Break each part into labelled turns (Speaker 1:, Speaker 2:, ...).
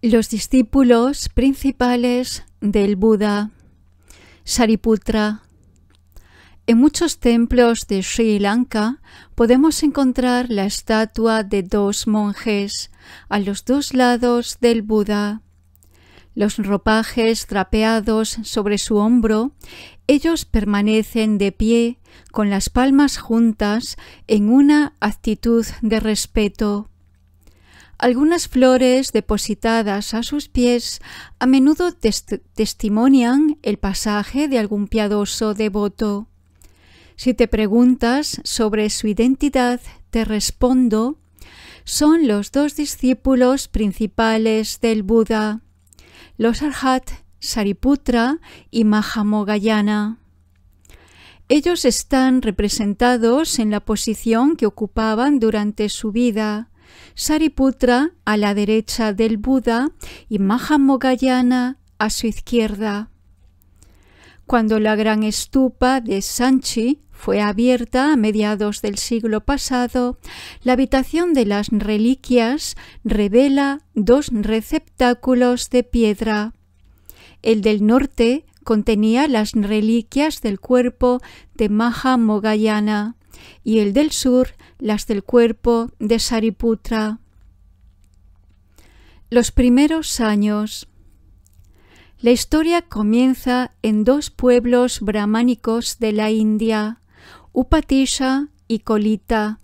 Speaker 1: Los discípulos principales del Buda. Sariputra. En muchos templos de Sri Lanka podemos encontrar la estatua de dos monjes a los dos lados del Buda. Los ropajes drapeados sobre su hombro, ellos permanecen de pie con las palmas juntas en una actitud de respeto. Algunas flores depositadas a sus pies a menudo testimonian el pasaje de algún piadoso devoto. Si te preguntas sobre su identidad, te respondo: son los dos discípulos principales del Buda, los Arhat Sariputra y Mahamogayana. Ellos están representados en la posición que ocupaban durante su vida. Sariputra a la derecha del Buda y Mahamogayana a su izquierda. Cuando la gran estupa de Sanchi fue abierta a mediados del siglo pasado, la habitación de las reliquias revela dos receptáculos de piedra. El del norte contenía las reliquias del cuerpo de Mahamogayana y el del sur las del cuerpo de Sariputra. Los primeros años. La historia comienza en dos pueblos brahmánicos de la India, Upatisha y Kolita,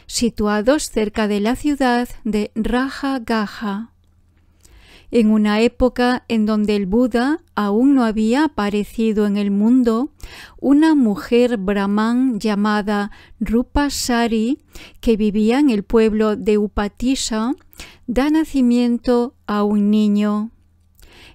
Speaker 1: situados cerca de la ciudad de Rajagaha. En una época en donde el Buda aún no había aparecido en el mundo, una mujer brahmán llamada Rupasari, que vivía en el pueblo de Upatisha, da nacimiento a un niño.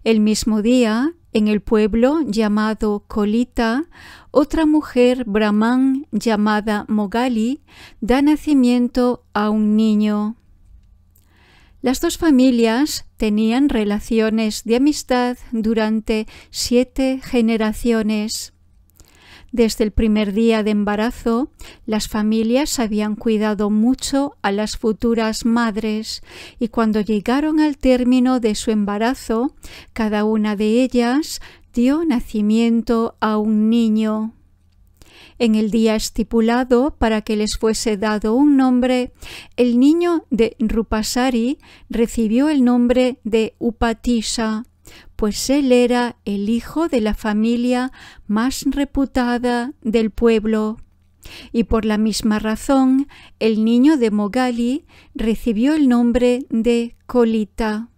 Speaker 1: El mismo día, en el pueblo llamado Kolita, otra mujer brahmán llamada Mogali da nacimiento a un niño. Las dos familias tenían relaciones de amistad durante 7 generaciones. Desde el primer día de embarazo, las familias habían cuidado mucho a las futuras madres y cuando llegaron al término de su embarazo, cada una de ellas dio nacimiento a un niño. En el día estipulado para que les fuese dado un nombre, el niño de Rupasari recibió el nombre de Upatisha, pues él era el hijo de la familia más reputada del pueblo. Y por la misma razón, el niño de Mogali recibió el nombre de Kolita.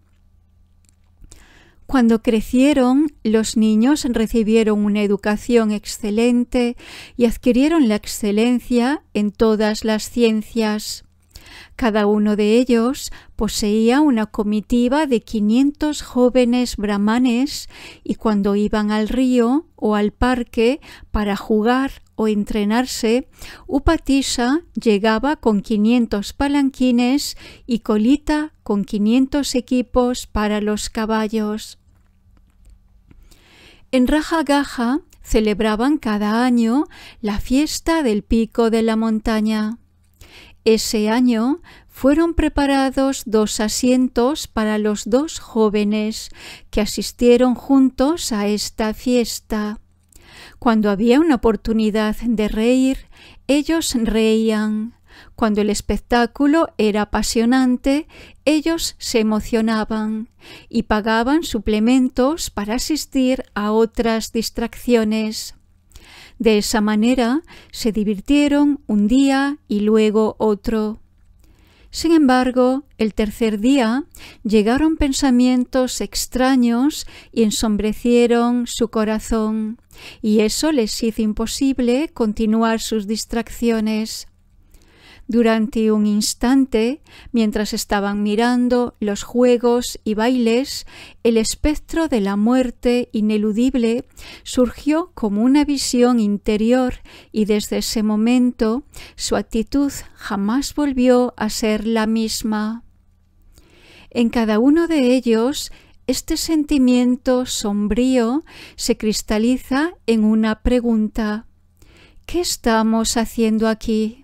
Speaker 1: Cuando crecieron, los niños recibieron una educación excelente y adquirieron la excelencia en todas las ciencias. Cada uno de ellos poseía una comitiva de 500 jóvenes brahmanes y cuando iban al río o al parque para jugar o entrenarse, Upatisha llegaba con 500 palanquines y Kolita con 500 equipos para los caballos. En Rajagaha celebraban cada año la fiesta del pico de la montaña. Ese año fueron preparados 2 asientos para los 2 jóvenes que asistieron juntos a esta fiesta. Cuando había una oportunidad de reír, ellos reían. Cuando el espectáculo era apasionante, ellos se emocionaban y pagaban suplementos para asistir a otras distracciones. De esa manera se divirtieron un día y luego otro. Sin embargo, el tercer día llegaron pensamientos extraños y ensombrecieron su corazón, y eso les hizo imposible continuar sus distracciones. Durante un instante, mientras estaban mirando los juegos y bailes, el espectro de la muerte ineludible surgió como una visión interior y desde ese momento su actitud jamás volvió a ser la misma. En cada uno de ellos, este sentimiento sombrío se cristaliza en una pregunta: ¿qué estamos haciendo aquí?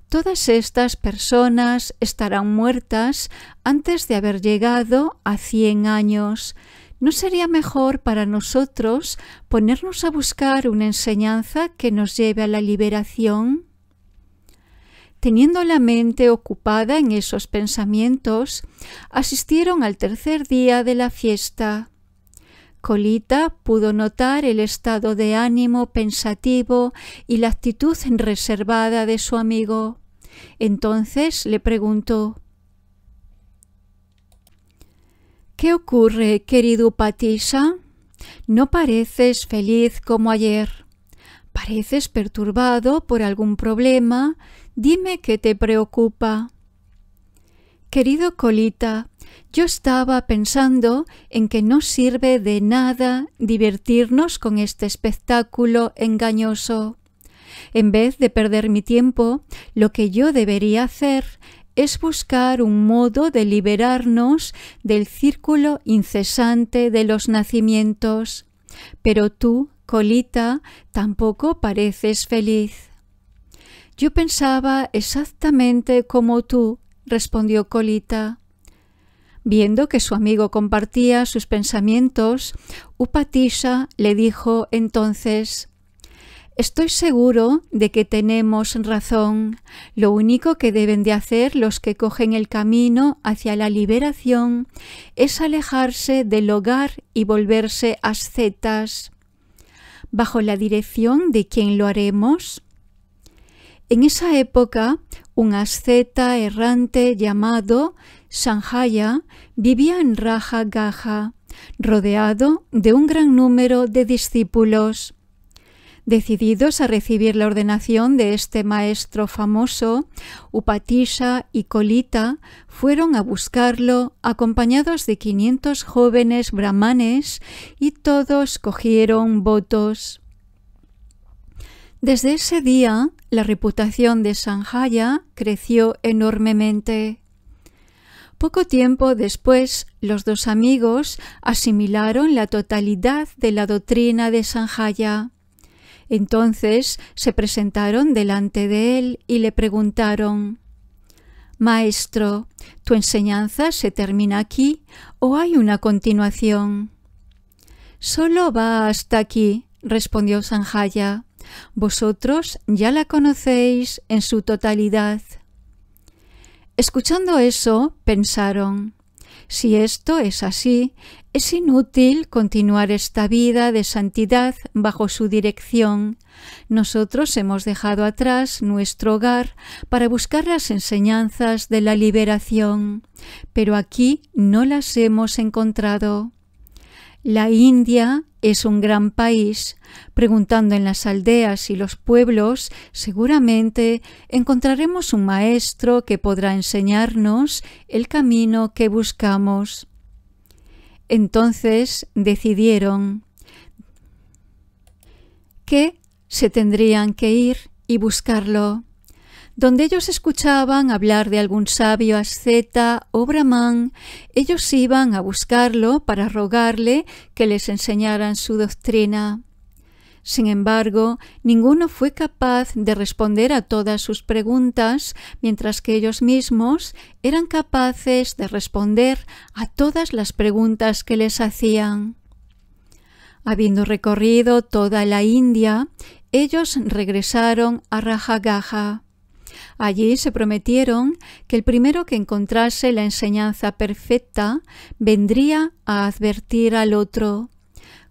Speaker 1: Todas estas personas estarán muertas antes de haber llegado a 100 años. ¿No sería mejor para nosotros ponernos a buscar una enseñanza que nos lleve a la liberación? Teniendo la mente ocupada en esos pensamientos, asistieron al tercer día de la fiesta. Colita pudo notar el estado de ánimo pensativo y la actitud reservada de su amigo. Entonces le preguntó: ¿Qué ocurre, querido Upatissa? No pareces feliz como ayer. Pareces perturbado por algún problema. Dime qué te preocupa. Querido Colita, yo estaba pensando en que no sirve de nada divertirnos con este espectáculo engañoso. En vez de perder mi tiempo, lo que yo debería hacer es buscar un modo de liberarnos del círculo incesante de los nacimientos. Pero tú, Colita, tampoco pareces feliz. Yo pensaba exactamente como tú, respondió Colita. Viendo que su amigo compartía sus pensamientos, Upatissa le dijo entonces: Estoy seguro de que tenemos razón. Lo único que deben de hacer los que cogen el camino hacia la liberación es alejarse del hogar y volverse ascetas. ¿Bajo la dirección de quién lo haremos? En esa época, un asceta errante llamado Sanjaya vivía en Raja Gaha, rodeado de un gran número de discípulos. Decididos a recibir la ordenación de este maestro famoso, Upatissa y Colita fueron a buscarlo acompañados de 500 jóvenes brahmanes y todos cogieron votos. Desde ese día, la reputación de Sanjaya creció enormemente. Poco tiempo después, los dos amigos asimilaron la totalidad de la doctrina de Sanjaya. Entonces se presentaron delante de él y le preguntaron: «Maestro, ¿tu enseñanza se termina aquí o hay una continuación?» «Solo va hasta aquí», respondió Sanjaya. «Vosotros ya la conocéis en su totalidad». Escuchando eso, pensaron: si esto es así, es inútil continuar esta vida de santidad bajo su dirección. Nosotros hemos dejado atrás nuestro hogar para buscar las enseñanzas de la liberación, pero aquí no las hemos encontrado. La India es un gran país. Preguntando en las aldeas y los pueblos, seguramente encontraremos un maestro que podrá enseñarnos el camino que buscamos. Entonces decidieron que se tendrían que ir y buscarlo. Donde ellos escuchaban hablar de algún sabio asceta o brahmán, ellos iban a buscarlo para rogarle que les enseñaran su doctrina. Sin embargo, ninguno fue capaz de responder a todas sus preguntas, mientras que ellos mismos eran capaces de responder a todas las preguntas que les hacían. Habiendo recorrido toda la India, ellos regresaron a Raja Gaha. Allí se prometieron que el primero que encontrase la enseñanza perfecta vendría a advertir al otro,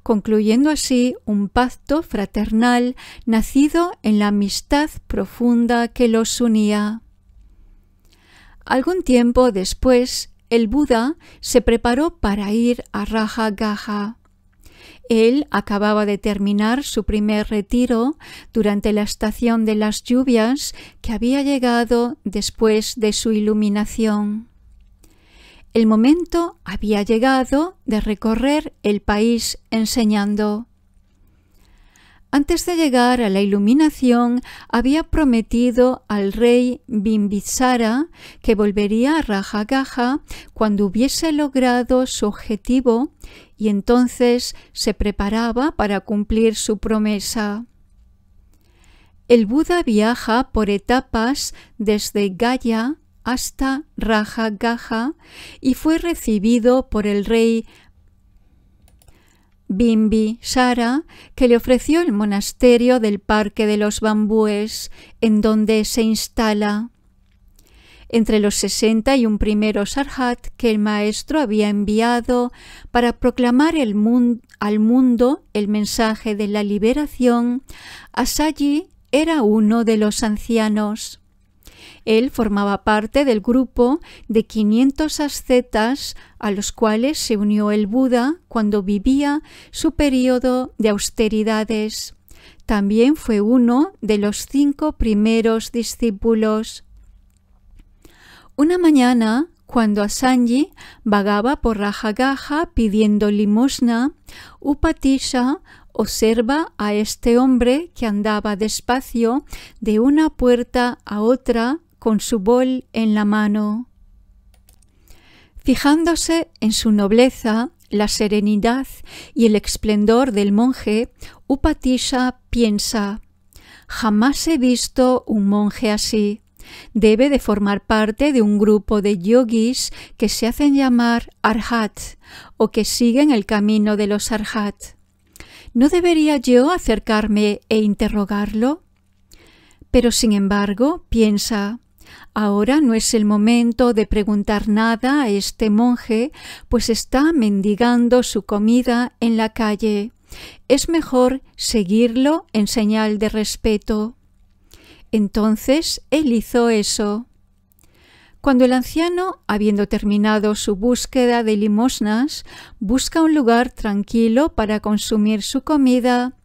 Speaker 1: concluyendo así un pacto fraternal nacido en la amistad profunda que los unía. Algún tiempo después, el Buda se preparó para ir a Raja Gaha. Él acababa de terminar su primer retiro durante la estación de las lluvias que había llegado después de su iluminación. El momento había llegado de recorrer el país enseñando. Antes de llegar a la iluminación, había prometido al rey Bimbisara que volvería a Raja Gaha cuando hubiese logrado su objetivo y entonces se preparaba para cumplir su promesa. El Buda viaja por etapas desde Gaya hasta Rajagaha y fue recibido por el rey Bimbisara, que le ofreció el monasterio del Parque de los Bambúes, en donde se instala. Entre los 61 primeros arhat que el maestro había enviado para proclamar al mundo el mensaje de la liberación, Asaji era uno de los ancianos. Él formaba parte del grupo de 500 ascetas a los cuales se unió el Buda cuando vivía su período de austeridades. También fue uno de los 5 primeros discípulos. Una mañana, cuando Asanji vagaba por Rajagaha pidiendo limosna, Upatisha observa a este hombre que andaba despacio de una puerta a otra con su bol en la mano. Fijándose en su nobleza, la serenidad y el esplendor del monje, Upatisha piensa: jamás he visto un monje así. Debe de formar parte de un grupo de yogis que se hacen llamar arhat o que siguen el camino de los arhat. ¿No debería yo acercarme e interrogarlo? Pero sin embargo, piensa: ahora no es el momento de preguntar nada a este monje, pues está mendigando su comida en la calle. Es mejor seguirlo en señal de respeto. Entonces él hizo eso. Cuando el anciano, habiendo terminado su búsqueda de limosnas, busca un lugar tranquilo para consumir su comida,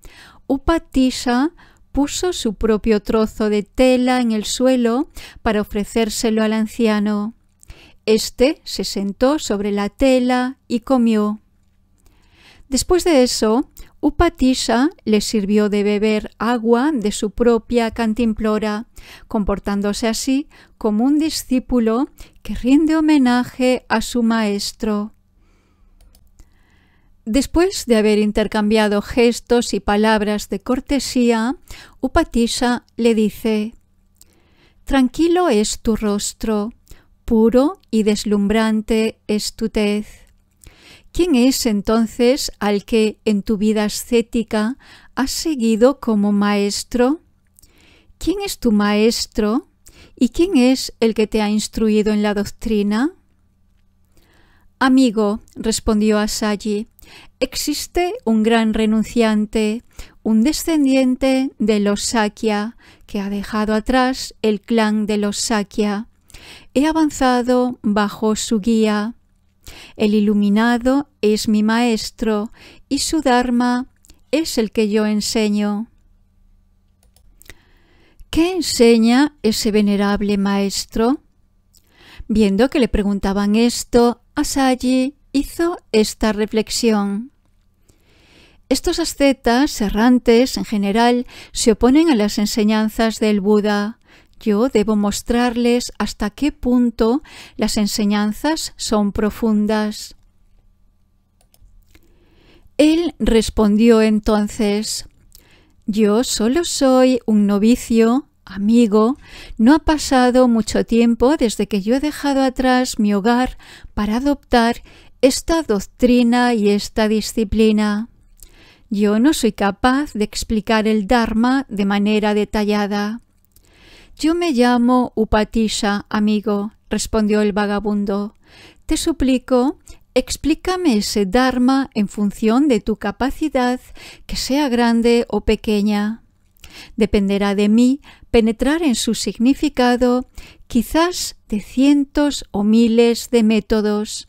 Speaker 1: Upatisha puso su propio trozo de tela en el suelo para ofrecérselo al anciano. Este se sentó sobre la tela y comió. Después de eso, Upatisha le sirvió de beber agua de su propia cantimplora, comportándose así como un discípulo que rinde homenaje a su maestro. Después de haber intercambiado gestos y palabras de cortesía, Upatisha le dice: tranquilo es tu rostro, puro y deslumbrante es tu tez. ¿Quién es entonces al que en tu vida ascética has seguido como maestro? ¿Quién es tu maestro? ¿Y quién es el que te ha instruido en la doctrina? Amigo, respondió Asaji, existe un gran renunciante, un descendiente de los Sakya, que ha dejado atrás el clan de los Sakya. He avanzado bajo su guía. El iluminado es mi maestro y su dharma es el que yo enseño. ¿Qué enseña ese venerable maestro? Viendo que le preguntaban esto, Asaji hizo esta reflexión. Estos ascetas errantes en general se oponen a las enseñanzas del Buda. Yo debo mostrarles hasta qué punto las enseñanzas son profundas. Él respondió entonces: yo solo soy un novicio, amigo, no ha pasado mucho tiempo desde que yo he dejado atrás mi hogar para adoptar esta doctrina y esta disciplina. Yo no soy capaz de explicar el Dharma de manera detallada. Yo me llamo Upatisha, amigo, respondió el vagabundo. Te suplico, explícame ese Dharma en función de tu capacidad, que sea grande o pequeña. Dependerá de mí penetrar en su significado, quizás de cientos o miles de métodos.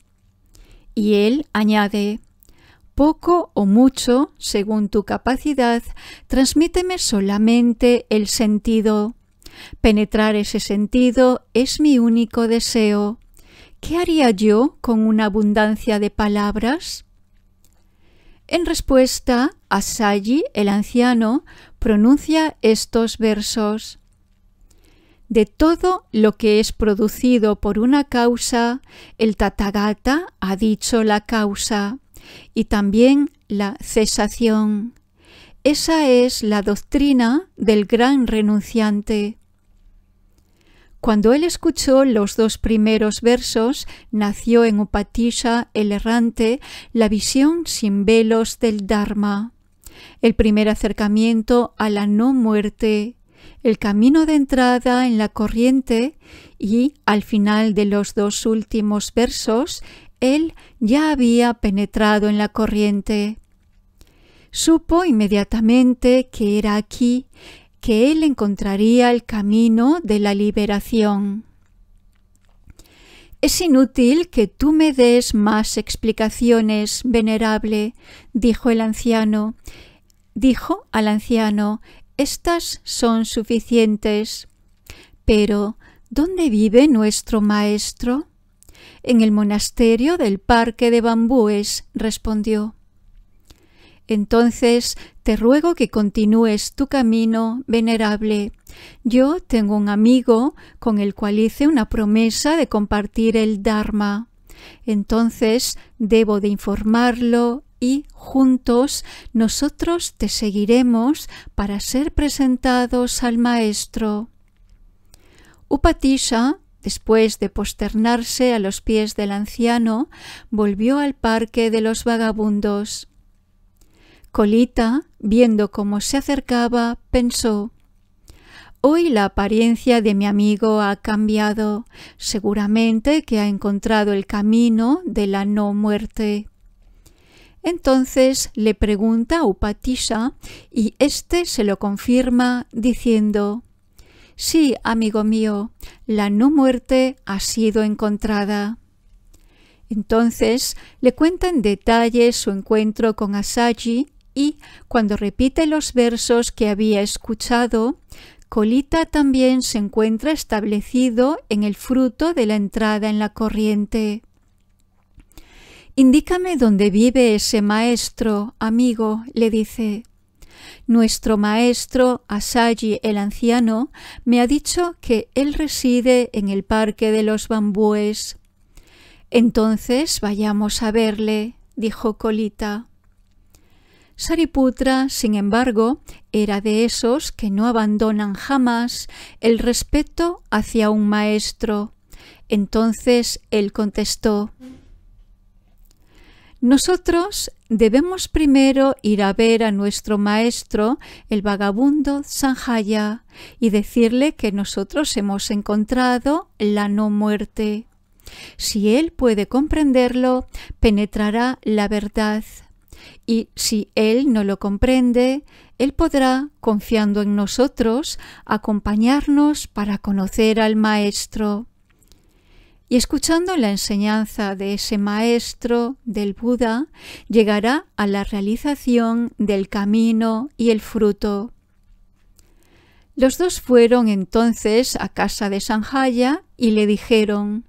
Speaker 1: Y él añade: poco o mucho, según tu capacidad, transmíteme solamente el sentido. Penetrar ese sentido es mi único deseo. ¿Qué haría yo con una abundancia de palabras? En respuesta, Asaji, el anciano, pronuncia estos versos: de todo lo que es producido por una causa, el Tathagata ha dicho la causa y también la cesación. Esa es la doctrina del gran renunciante. Cuando él escuchó los 2 primeros versos, nació en Upatisha, el errante, la visión sin velos del Dharma, el primer acercamiento a la no muerte, el camino de entrada en la corriente, y al final de los 2 últimos versos, él ya había penetrado en la corriente. Supo inmediatamente que era aquí que él encontraría el camino de la liberación. «Es inútil que tú me des más explicaciones, venerable», dijo al anciano. «Estas son suficientes». «Pero, ¿dónde vive nuestro maestro?» «En el monasterio del Parque de Bambúes», respondió. «Entonces te ruego que continúes tu camino, venerable. Yo tengo un amigo con el cual hice una promesa de compartir el Dharma. Entonces debo de informarlo y juntos nosotros te seguiremos para ser presentados al maestro». Upatisha, después de posternarse a los pies del anciano, volvió al parque de los vagabundos. Colita, viendo cómo se acercaba, pensó: «Hoy la apariencia de mi amigo ha cambiado. Seguramente que ha encontrado el camino de la no muerte». Entonces le pregunta a Upatisha y éste se lo confirma diciendo: «Sí, amigo mío, la no muerte ha sido encontrada». Entonces le cuenta en detalle su encuentro con Asaji y, cuando repite los versos que había escuchado, Colita también se encuentra establecido en el fruto de la entrada en la corriente. «Indícame dónde vive ese maestro, amigo», le dice. «Nuestro maestro, Asaji el anciano, me ha dicho que él reside en el Parque de los Bambúes». «Entonces vayamos a verle», dijo Colita. Sariputra, sin embargo, era de esos que no abandonan jamás el respeto hacia un maestro. Entonces él contestó: «Nosotros debemos primero ir a ver a nuestro maestro, el vagabundo Sanjaya, y decirle que nosotros hemos encontrado la no muerte. Si él puede comprenderlo, penetrará la verdad. Y si él no lo comprende, él podrá, confiando en nosotros, acompañarnos para conocer al maestro». Y escuchando la enseñanza de ese maestro, del Buda, llegará a la realización del camino y el fruto. Los 2 fueron entonces a casa de Sanjaya y le dijeron: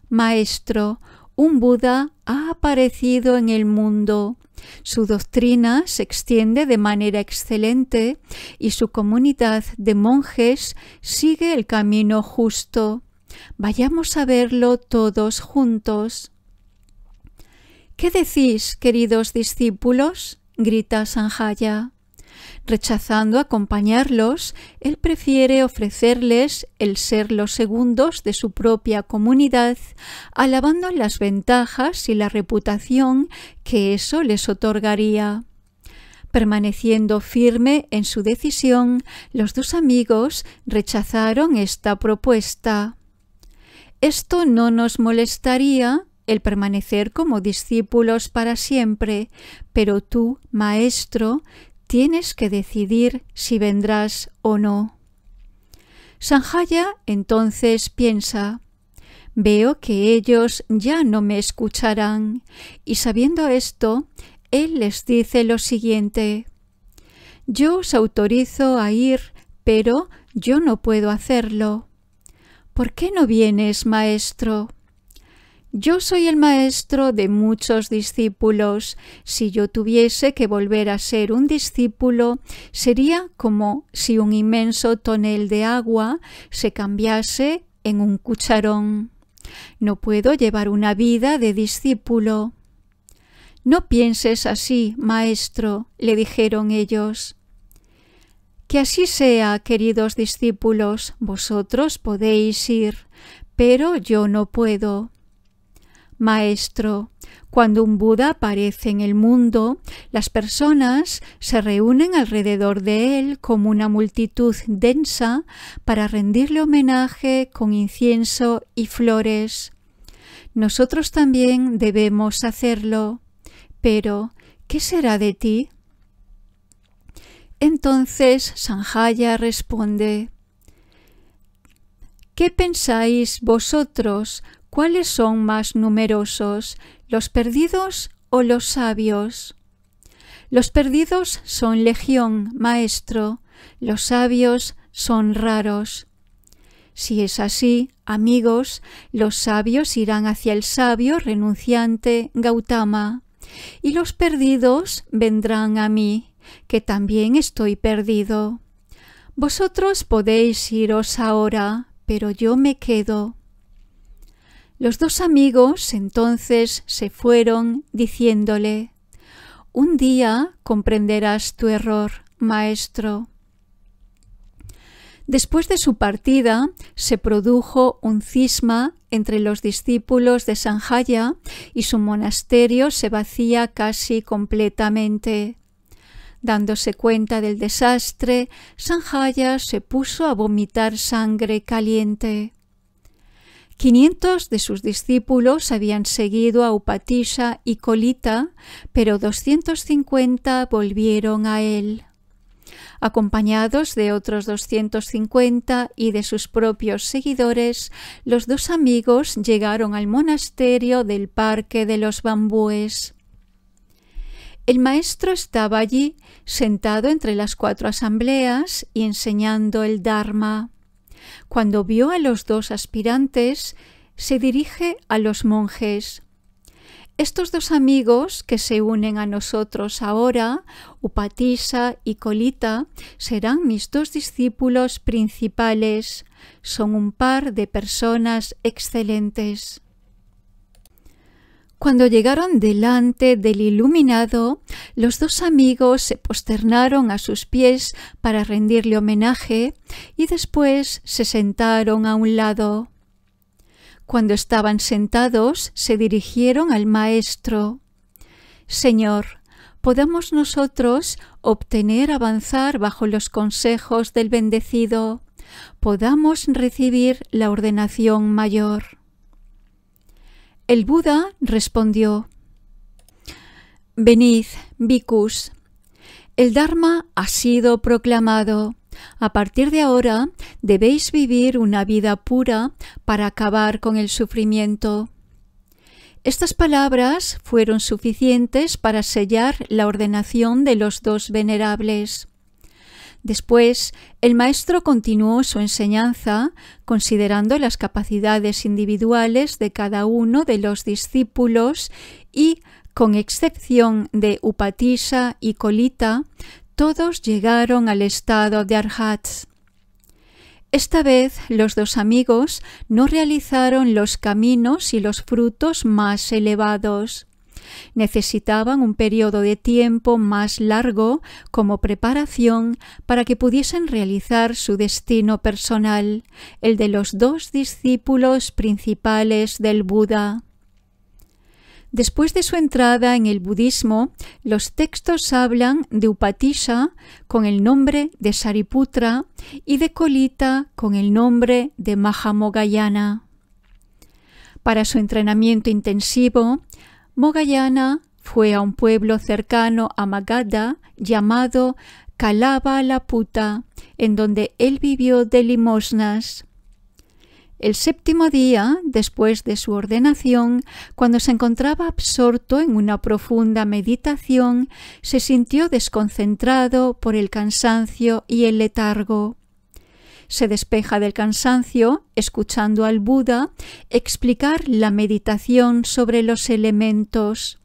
Speaker 1: «Maestro, un Buda ha aparecido en el mundo. Su doctrina se extiende de manera excelente y su comunidad de monjes sigue el camino justo. Vayamos a verlo todos juntos». «¿Qué decís, queridos discípulos?», grita Sanjaya. Rechazando acompañarlos, él prefiere ofrecerles el ser los segundos de su propia comunidad, alabando las ventajas y la reputación que eso les otorgaría. Permaneciendo firme en su decisión, los 2 amigos rechazaron esta propuesta. «Esto no nos molestaría, el permanecer como discípulos para siempre, pero tú, maestro, tienes que decidir si vendrás o no». Sanjaya entonces piensa: «Veo que ellos ya no me escucharán», y sabiendo esto, él les dice lo siguiente: «Yo os autorizo a ir, pero yo no puedo hacerlo». «¿Por qué no vienes, maestro?». «Yo soy el maestro de muchos discípulos. Si yo tuviese que volver a ser un discípulo, sería como si un inmenso tonel de agua se cambiase en un cucharón. No puedo llevar una vida de discípulo». No pienses así, maestro, le dijeron ellos. Que así sea, queridos discípulos, vosotros podéis ir, pero yo no puedo. Maestro, cuando un Buda aparece en el mundo, las personas se reúnen alrededor de él como una multitud densa para rendirle homenaje con incienso y flores. Nosotros también debemos hacerlo. Pero, ¿qué será de ti? Entonces Sanjaya responde: ¿qué pensáis vosotros? ¿Cuáles son más numerosos, los perdidos o los sabios? Los perdidos son legión, maestro, los sabios son raros. Si es así, amigos, los sabios irán hacia el sabio renunciante Gautama, y los perdidos vendrán a mí, que también estoy perdido. Vosotros podéis iros ahora, pero yo me quedo. Los dos amigos entonces se fueron diciéndole: un día comprenderás tu error, maestro. Después de su partida, se produjo un cisma entre los discípulos de Sanjaya y su monasterio se vacía casi completamente. Dándose cuenta del desastre, Sanjaya se puso a vomitar sangre caliente. 500 de sus discípulos habían seguido a Upatisha y Kolita, pero 250 volvieron a él. Acompañados de otros 250 y de sus propios seguidores, los dos amigos llegaron al monasterio del Parque de los Bambúes. El maestro estaba allí, sentado entre las 4 asambleas y enseñando el Dharma. Cuando vio a los dos aspirantes, se dirige a los monjes. Estos dos amigos que se unen a nosotros ahora, Upatisha y Kolita, serán mis dos discípulos principales. Son un par de personas excelentes. Cuando llegaron delante del iluminado, los dos amigos se posternaron a sus pies para rendirle homenaje y después se sentaron a un lado. Cuando estaban sentados, se dirigieron al maestro. Señor, ¿podamos nosotros obtener avanzar bajo los consejos del bendecido? ¿Podamos recibir la ordenación mayor? El Buda respondió: venid, bhikkhus, el Dharma ha sido proclamado. A partir de ahora debéis vivir una vida pura para acabar con el sufrimiento. Estas palabras fueron suficientes para sellar la ordenación de los dos venerables. Después, el maestro continuó su enseñanza considerando las capacidades individuales de cada uno de los discípulos y, con excepción de Upatisha y Kolita, todos llegaron al estado de Arhats. Esta vez los dos amigos no realizaron los caminos y los frutos más elevados. Necesitaban un periodo de tiempo más largo como preparación para que pudiesen realizar su destino personal, el de los dos discípulos principales del Buda. Después de su entrada en el budismo, los textos hablan de Upatisha con el nombre de Sariputra y de Kolita con el nombre de Mahamogayana. Para su entrenamiento intensivo, Mogayana fue a un pueblo cercano a Magadha llamado Kalavalaputta, en donde él vivió de limosnas. El 7º día, después de su ordenación, cuando se encontraba absorto en una profunda meditación, se sintió desconcentrado por el cansancio y el letargo. Se despeja del cansancio escuchando al Buda explicar la meditación sobre los elementos,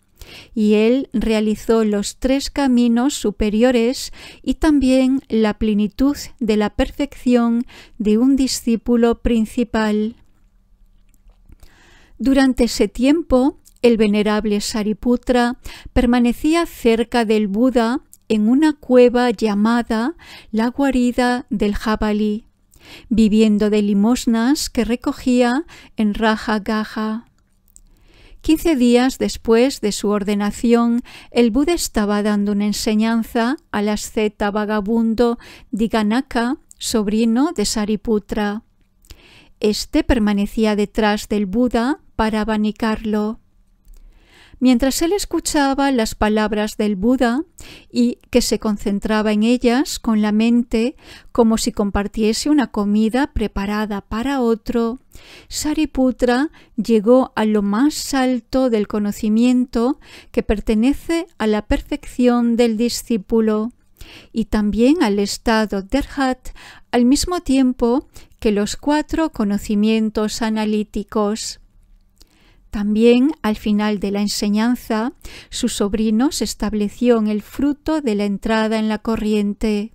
Speaker 1: y él realizó los 3 caminos superiores y también la plenitud de la perfección de un discípulo principal. Durante ese tiempo, el venerable Sariputra permanecía cerca del Buda en una cueva llamada la guarida del jabalí, viviendo de limosnas que recogía en Rajagaha. 15 días después de su ordenación, el Buda estaba dando una enseñanza al asceta vagabundo Diganaka, sobrino de Sariputra. Este permanecía detrás del Buda para abanicarlo. Mientras él escuchaba las palabras del Buda y que se concentraba en ellas con la mente como si compartiese una comida preparada para otro, Sariputra llegó a lo más alto del conocimiento que pertenece a la perfección del discípulo y también al estado de Arhat al mismo tiempo que los 4 conocimientos analíticos. También, al final de la enseñanza, su sobrino se estableció en el fruto de la entrada en la corriente.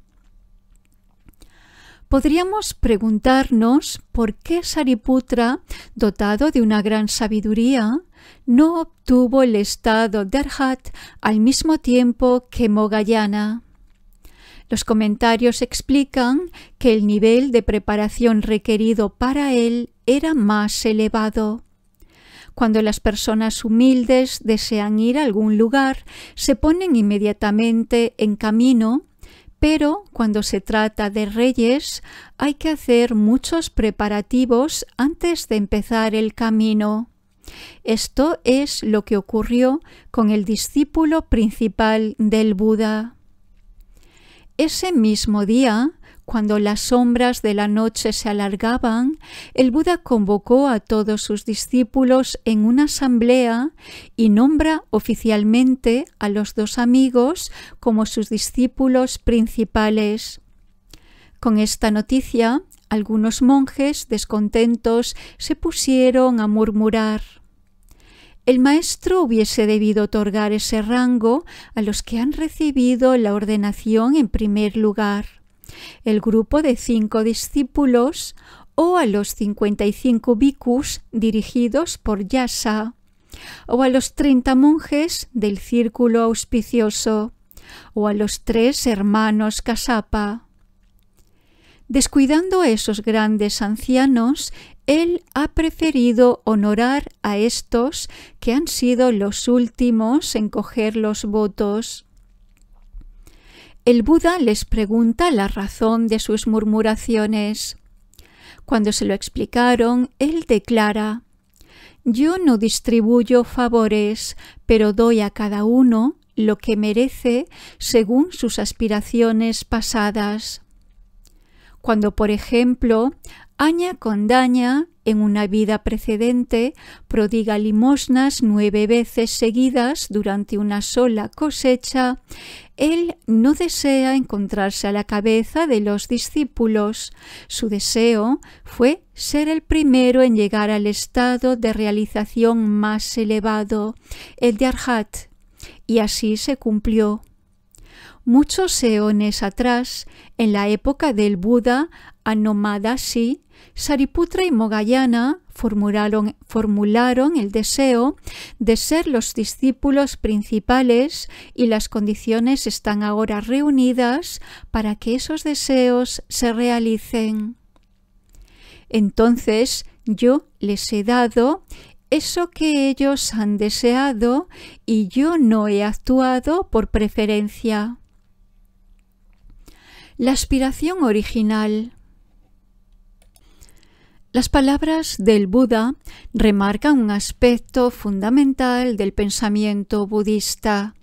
Speaker 1: Podríamos preguntarnos por qué Sariputra, dotado de una gran sabiduría, no obtuvo el estado de Arhat al mismo tiempo que Moggallana. Los comentarios explican que el nivel de preparación requerido para él era más elevado. Cuando las personas humildes desean ir a algún lugar, se ponen inmediatamente en camino, pero cuando se trata de reyes, hay que hacer muchos preparativos antes de empezar el camino. Esto es lo que ocurrió con el discípulo principal del Buda. Ese mismo día, cuando las sombras de la noche se alargaban, el Buda convocó a todos sus discípulos en una asamblea y nombra oficialmente a los 2 amigos como sus discípulos principales. Con esta noticia, algunos monjes descontentos se pusieron a murmurar. El maestro hubiese debido otorgar ese rango a los que han recibido la ordenación en primer lugar. El grupo de 5 discípulos o a los 55 bhikkhus dirigidos por Yasa, o a los 30 monjes del círculo auspicioso, o a los 3 hermanos Kasapa. Descuidando a esos grandes ancianos, él ha preferido honorar a estos que han sido los últimos en coger los votos. El Buda les pregunta la razón de sus murmuraciones. Cuando se lo explicaron, él declara: «Yo no distribuyo favores, pero doy a cada uno lo que merece según sus aspiraciones pasadas». Cuando, por ejemplo, Aña Kondaña, en una vida precedente, prodiga limosnas 9 veces seguidas durante una sola cosecha, él no desea encontrarse a la cabeza de los discípulos. Su deseo fue ser el primero en llegar al estado de realización más elevado, el de Arhat, y así se cumplió. Muchos eones atrás, en la época del Buda Anomadasi, Sariputra y Moggallana formularon el deseo de ser los discípulos principales y las condiciones están ahora reunidas para que esos deseos se realicen. Entonces yo les he dado eso que ellos han deseado y yo no he actuado por preferencia. La aspiración original. Las palabras del Buda remarcan un aspecto fundamental del pensamiento budista.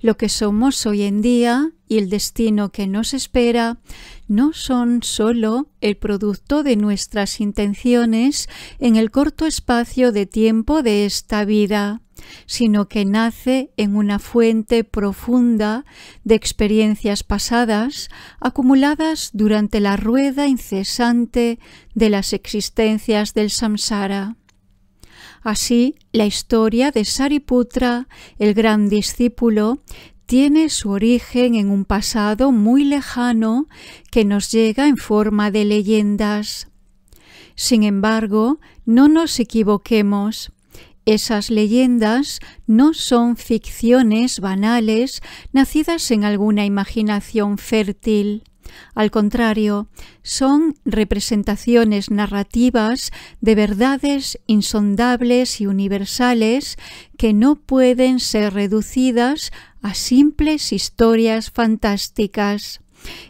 Speaker 1: Lo que somos hoy en día y el destino que nos espera no son sólo el producto de nuestras intenciones en el corto espacio de tiempo de esta vida, sino que nace en una fuente profunda de experiencias pasadas acumuladas durante la rueda incesante de las existencias del samsara. Así, la historia de Sariputra, el gran discípulo, tiene su origen en un pasado muy lejano que nos llega en forma de leyendas. Sin embargo, no nos equivoquemos. Esas leyendas no son ficciones banales nacidas en alguna imaginación fértil. Al contrario, son representaciones narrativas de verdades insondables y universales que no pueden ser reducidas a simples historias fantásticas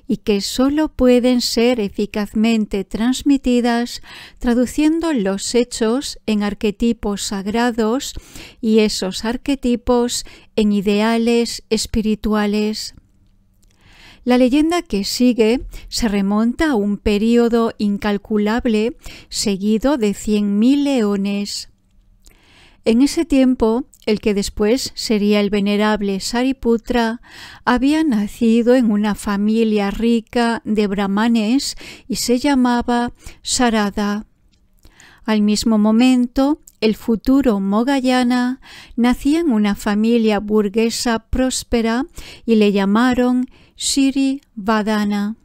Speaker 1: y que sólo pueden ser eficazmente transmitidas traduciendo los hechos en arquetipos sagrados y esos arquetipos en ideales espirituales. La leyenda que sigue se remonta a un período incalculable seguido de 100.000 leones. En ese tiempo, el que después sería el venerable Sariputra había nacido en una familia rica de brahmanes y se llamaba Sarada. Al mismo momento, el futuro Moggallana nacía en una familia burguesa próspera y le llamaron Shri Vadana.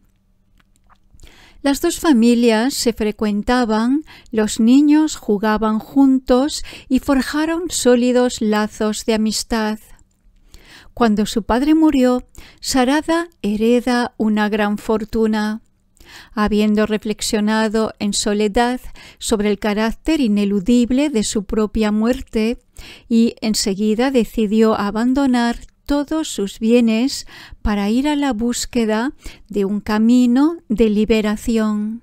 Speaker 1: Las dos familias se frecuentaban, los niños jugaban juntos y forjaron sólidos lazos de amistad. Cuando su padre murió, Sarada hereda una gran fortuna. Habiendo reflexionado en soledad sobre el carácter ineludible de su propia muerte, y enseguida decidió abandonar todos sus bienes para ir a la búsqueda de un camino de liberación.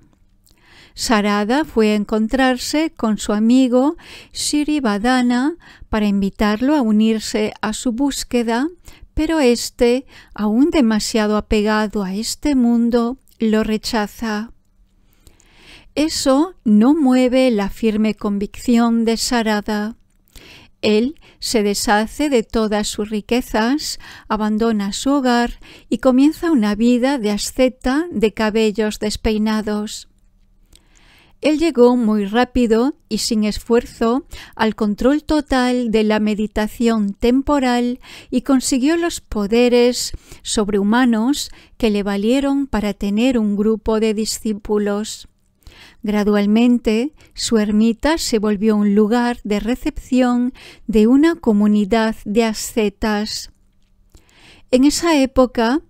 Speaker 1: Sarada fue a encontrarse con su amigo Shri Vadana para invitarlo a unirse a su búsqueda, pero éste, aún demasiado apegado a este mundo, lo rechaza. Eso no mueve la firme convicción de Sarada. Él se deshace de todas sus riquezas, abandona su hogar y comienza una vida de asceta de cabellos despeinados. Él llegó muy rápido y sin esfuerzo al control total de la meditación temporal y consiguió los poderes sobrehumanos que le valieron para tener un grupo de discípulos. Gradualmente, su ermita se volvió un lugar de recepción de una comunidad de ascetas. En esa época,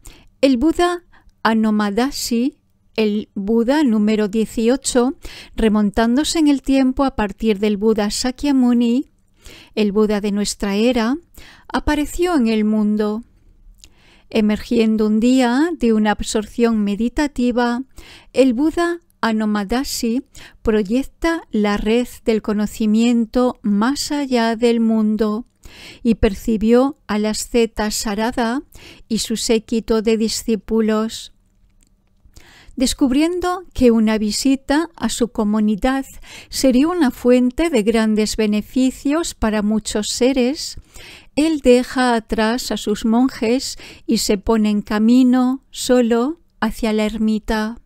Speaker 1: el Buda Anomadasi, el Buda número 18, remontándose en el tiempo a partir del Buda Sakyamuni, el Buda de nuestra era, apareció en el mundo. Emergiendo un día de una absorción meditativa, el Buda Anomadasi proyecta la red del conocimiento más allá del mundo y percibió al asceta Sarada y su séquito de discípulos. Descubriendo que una visita a su comunidad sería una fuente de grandes beneficios para muchos seres, él deja atrás a sus monjes y se pone en camino solo hacia la ermita.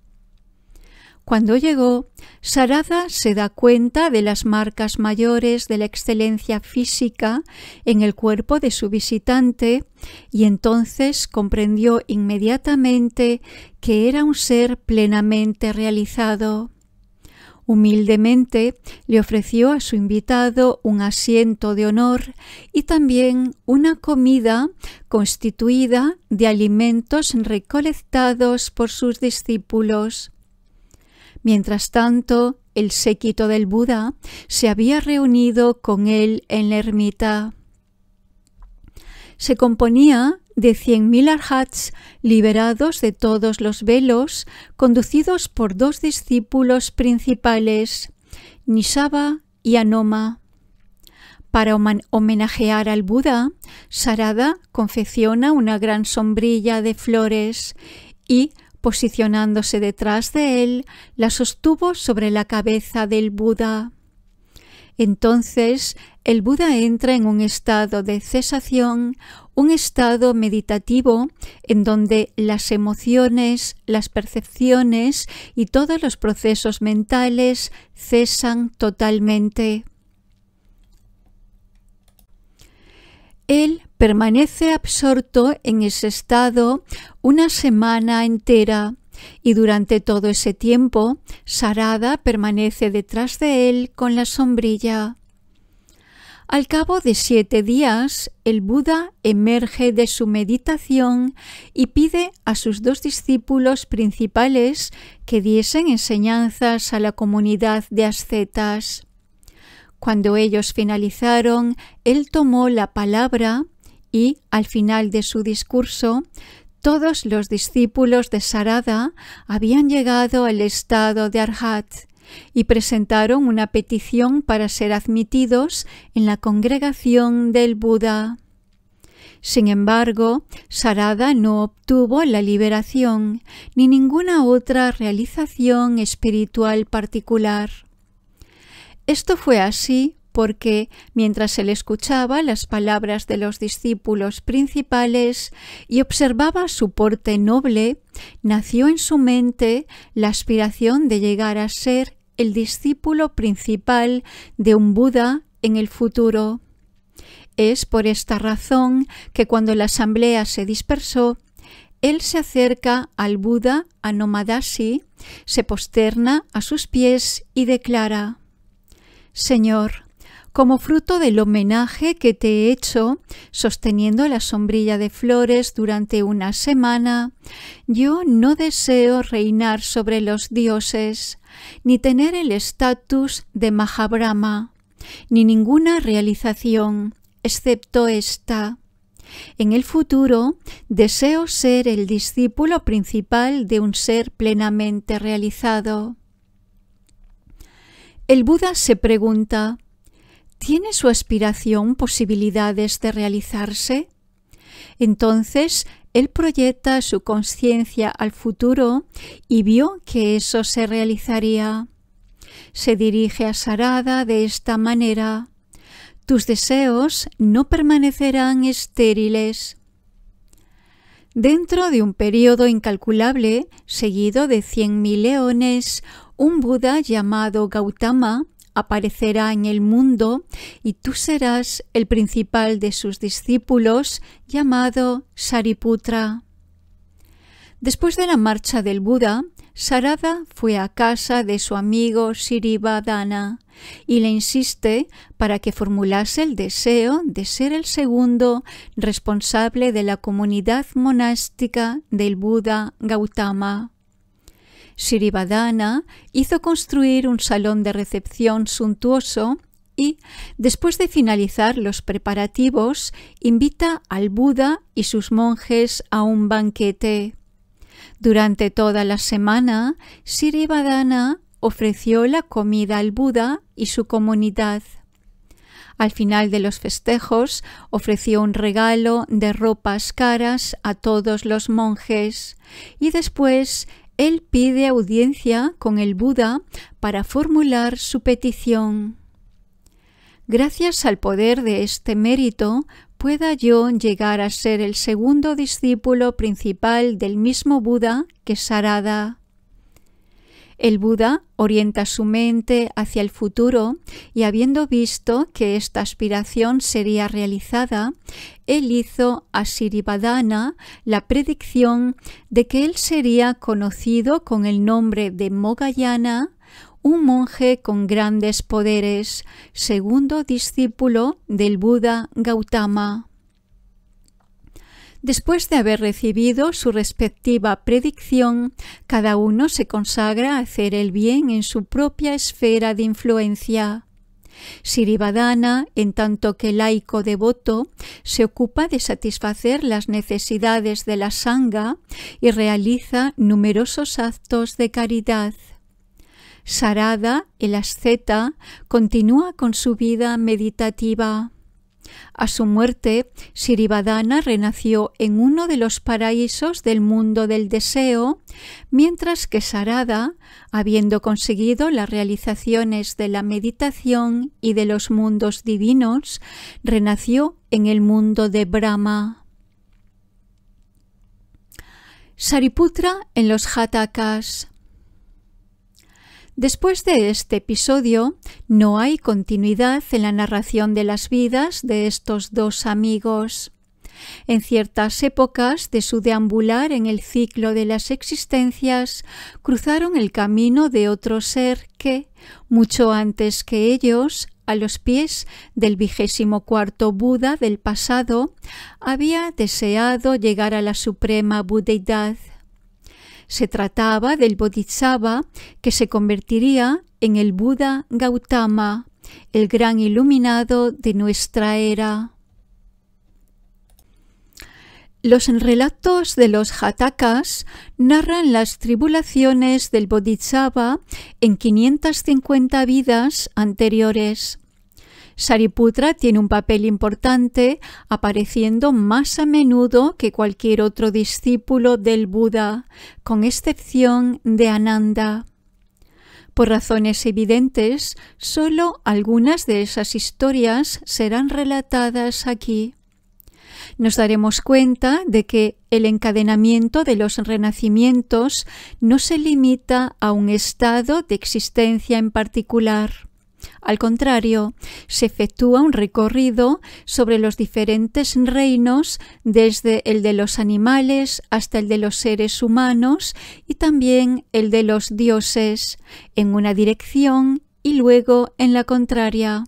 Speaker 1: Cuando llegó, Sarada se da cuenta de las marcas mayores de la excelencia física en el cuerpo de su visitante y entonces comprendió inmediatamente que era un ser plenamente realizado. Humildemente le ofreció a su invitado un asiento de honor y también una comida constituida de alimentos recolectados por sus discípulos. Mientras tanto, el séquito del Buda se había reunido con él en la ermita. Se componía de 100.000 arhats liberados de todos los velos, conducidos por dos discípulos principales, Nisaba y Anoma. Para homenajear al Buda, Sarada confecciona una gran sombrilla de flores y, posicionándose detrás de él, la sostuvo sobre la cabeza del Buda. Entonces, el Buda entra en un estado de cesación, un estado meditativo en donde las emociones, las percepciones y todos los procesos mentales cesan totalmente. Él permanece absorto en ese estado una semana entera y durante todo ese tiempo Sarada permanece detrás de él con la sombrilla. Al cabo de 7 días, el Buda emerge de su meditación y pide a sus 2 discípulos principales que diesen enseñanzas a la comunidad de ascetas. Cuando ellos finalizaron, él tomó la palabra y, al final de su discurso, todos los discípulos de Sarada habían llegado al estado de Arhat y presentaron una petición para ser admitidos en la congregación del Buda. Sin embargo, Sarada no obtuvo la liberación ni ninguna otra realización espiritual particular. Esto fue así porque, mientras él escuchaba las palabras de los discípulos principales y observaba su porte noble, nació en su mente la aspiración de llegar a ser el discípulo principal de un Buda en el futuro. Es por esta razón que cuando la asamblea se dispersó, él se acerca al Buda Anomadasi, se posterna a sus pies y declara: «Señor, como fruto del homenaje que te he hecho, sosteniendo la sombrilla de flores durante una semana, yo no deseo reinar sobre los dioses, ni tener el estatus de Mahabrahma, ni ninguna realización, excepto esta. En el futuro, deseo ser el discípulo principal de un ser plenamente realizado». El Buda se pregunta: ¿tiene su aspiración posibilidades de realizarse? Entonces, él proyecta su conciencia al futuro y vio que eso se realizaría. Se dirige a Sarada de esta manera: «Tus deseos no permanecerán estériles». Dentro de un periodo incalculable, seguido de 100.000 leones, un Buda llamado Gautama aparecerá en el mundo y tú serás el principal de sus discípulos, llamado Sariputra. Después de la marcha del Buda, Sarada fue a casa de su amigo Sirivadana y le insiste para que formulase el deseo de ser el segundo responsable de la comunidad monástica del Buda Gautama. Sirivadana hizo construir un salón de recepción suntuoso y, después de finalizar los preparativos, invita al Buda y sus monjes a un banquete. Durante toda la semana, Sirivadana ofreció la comida al Buda y su comunidad. Al final de los festejos, ofreció un regalo de ropas caras a todos los monjes y después él pide audiencia con el Buda para formular su petición. Gracias al poder de este mérito, pueda yo llegar a ser el segundo discípulo principal del mismo Buda que Sarada. El Buda orienta su mente hacia el futuro y, habiendo visto que esta aspiración sería realizada, él hizo a Sirivadana la predicción de que él sería conocido con el nombre de Moggallana, un monje con grandes poderes, segundo discípulo del Buda Gautama. Después de haber recibido su respectiva predicción, cada uno se consagra a hacer el bien en su propia esfera de influencia. Sirivadana, en tanto que laico devoto, se ocupa de satisfacer las necesidades de la sangha y realiza numerosos actos de caridad. Sarada, el asceta, continúa con su vida meditativa. A su muerte, Sirivadana renació en uno de los paraísos del mundo del deseo, mientras que Sarada, habiendo conseguido las realizaciones de la meditación y de los mundos divinos, renació en el mundo de Brahma. Sariputra en los Jatakas. Después de este episodio, no hay continuidad en la narración de las vidas de estos dos amigos. En ciertas épocas de su deambular en el ciclo de las existencias, cruzaron el camino de otro ser que, mucho antes que ellos, a los pies del 24º Buda del pasado, había deseado llegar a la suprema budeidad. Se trataba del Bodhisattva que se convertiría en el Buda Gautama, el gran iluminado de nuestra era. Los relatos de los Jatakas narran las tribulaciones del Bodhisattva en 550 vidas anteriores. Sariputra tiene un papel importante, apareciendo más a menudo que cualquier otro discípulo del Buda, con excepción de Ananda. Por razones evidentes, solo algunas de esas historias serán relatadas aquí. Nos daremos cuenta de que el encadenamiento de los renacimientos no se limita a un estado de existencia en particular. Al contrario, se efectúa un recorrido sobre los diferentes reinos, desde el de los animales hasta el de los seres humanos y también el de los dioses, en una dirección y luego en la contraria.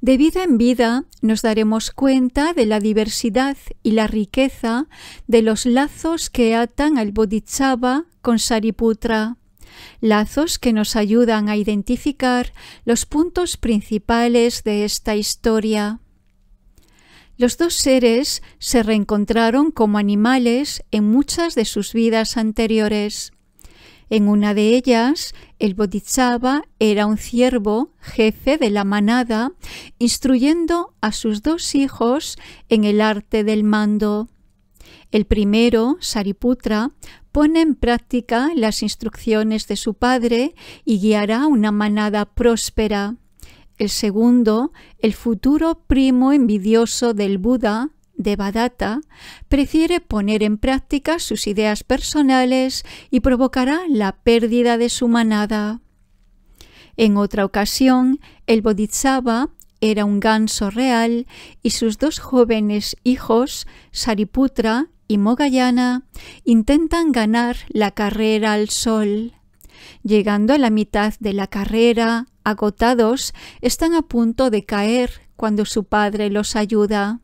Speaker 1: De vida en vida nos daremos cuenta de la diversidad y la riqueza de los lazos que atan al Bodhisattva con Sariputra, lazos que nos ayudan a identificar los puntos principales de esta historia. Los dos seres se reencontraron como animales en muchas de sus vidas anteriores. En una de ellas, el Bodhisattva era un ciervo, jefe de la manada, instruyendo a sus dos hijos en el arte del mando. El primero, Sariputra, pone en práctica las instrucciones de su padre y guiará una manada próspera. El segundo, el futuro primo envidioso del Buda, Devadatta, prefiere poner en práctica sus ideas personales y provocará la pérdida de su manada. En otra ocasión, el Bodhisattva era un ganso real y sus dos jóvenes hijos, Sariputra y Moggallana, intentan ganar la carrera al sol. Llegando a la mitad de la carrera, agotados, están a punto de caer cuando su padre los ayuda.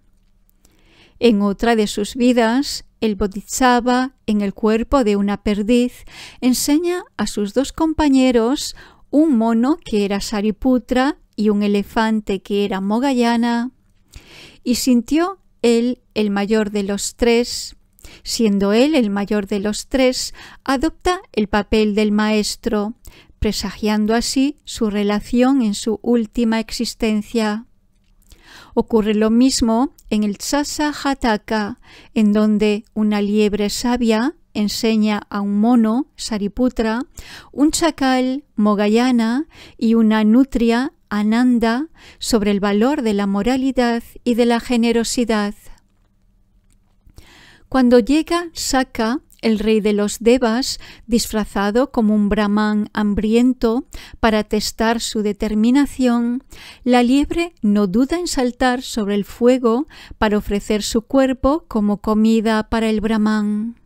Speaker 1: En otra de sus vidas, el Bodhisattva, en el cuerpo de una perdiz, enseña a sus dos compañeros, un mono que era Sariputra y un elefante que era Moggallana, y sintió él el mayor de los tres. Siendo él el mayor de los tres, adopta el papel del maestro, presagiando así su relación en su última existencia. Ocurre lo mismo en el Sasa Jataka, en donde una liebre sabia enseña a un mono, Sariputra, un chacal, Moggallana, y una nutria, Ananda, sobre el valor de la moralidad y de la generosidad. Cuando llega Saka, el rey de los Devas, disfrazado como un brahmán hambriento para testar su determinación, la liebre no duda en saltar sobre el fuego para ofrecer su cuerpo como comida para el brahmán.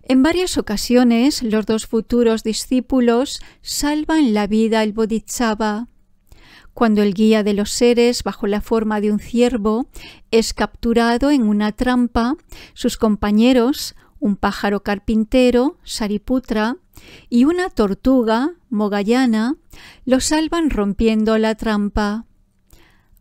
Speaker 1: En varias ocasiones, los dos futuros discípulos salvan la vida al Bodhisattva. Cuando el guía de los seres, bajo la forma de un ciervo, es capturado en una trampa, sus compañeros, un pájaro carpintero, Sariputra, y una tortuga, Moggallana, lo salvan rompiendo la trampa.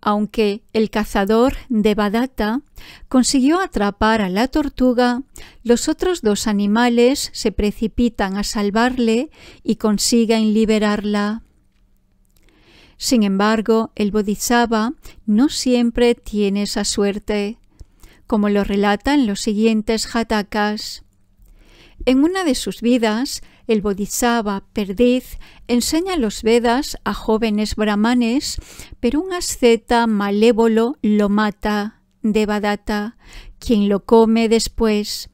Speaker 1: Aunque el cazador Devadatta consiguió atrapar a la tortuga, los otros dos animales se precipitan a salvarle y consiguen liberarla. Sin embargo, el Bodhisattva no siempre tiene esa suerte, como lo relatan los siguientes Jatakas. En una de sus vidas, el Bodhisattva perdiz enseña los Vedas a jóvenes brahmanes, pero un asceta malévolo lo mata, Devadatta, quien lo come después.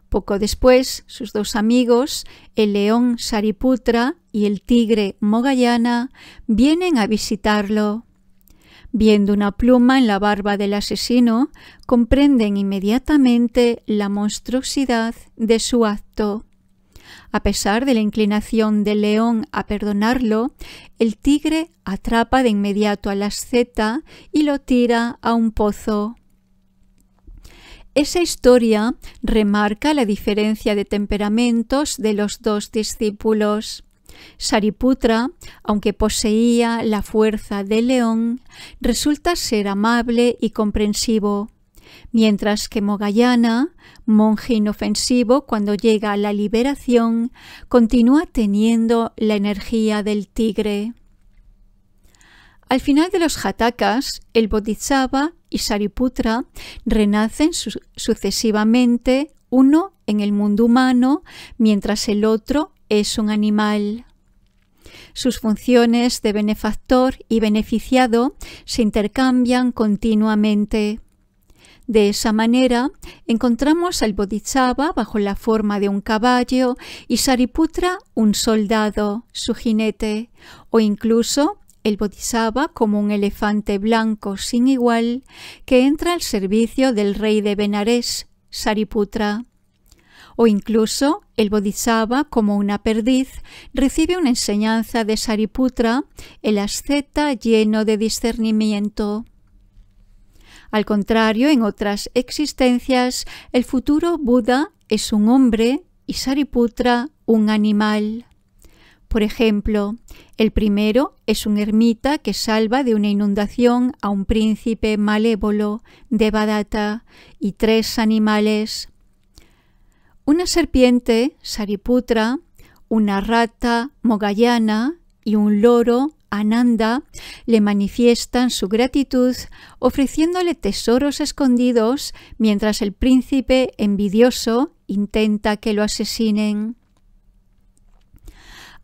Speaker 1: Poco después, sus dos amigos, el león Sariputra y el tigre Moggallana, vienen a visitarlo. Viendo una pluma en la barba del asesino, comprenden inmediatamente la monstruosidad de su acto. A pesar de la inclinación del león a perdonarlo, el tigre atrapa de inmediato al asceta y lo tira a un pozo. Esa historia remarca la diferencia de temperamentos de los dos discípulos. Sariputra, aunque poseía la fuerza del león, resulta ser amable y comprensivo, mientras que Moggallana, monje inofensivo cuando llega a la liberación, continúa teniendo la energía del tigre. Al final de los Jatakas, el Bodhisattva y Sariputra renacen sucesivamente, uno en el mundo humano, mientras el otro es un animal. Sus funciones de benefactor y beneficiado se intercambian continuamente. De esa manera, encontramos al Bodhisattva bajo la forma de un caballo y Sariputra un soldado, su jinete, o incluso el Bodhisattva como un elefante blanco sin igual que entra al servicio del rey de Benares, Sariputra. O incluso el Bodhisattva como una perdiz recibe una enseñanza de Sariputra, el asceta lleno de discernimiento. Al contrario, en otras existencias, el futuro Buda es un hombre y Sariputra un animal. Por ejemplo, el primero es un ermita que salva de una inundación a un príncipe malévolo, Devadatta, y 3 animales. Una serpiente, Sariputra, una rata, Moggallana, y un loro, Ananda, le manifiestan su gratitud ofreciéndole tesoros escondidos mientras el príncipe envidioso intenta que lo asesinen.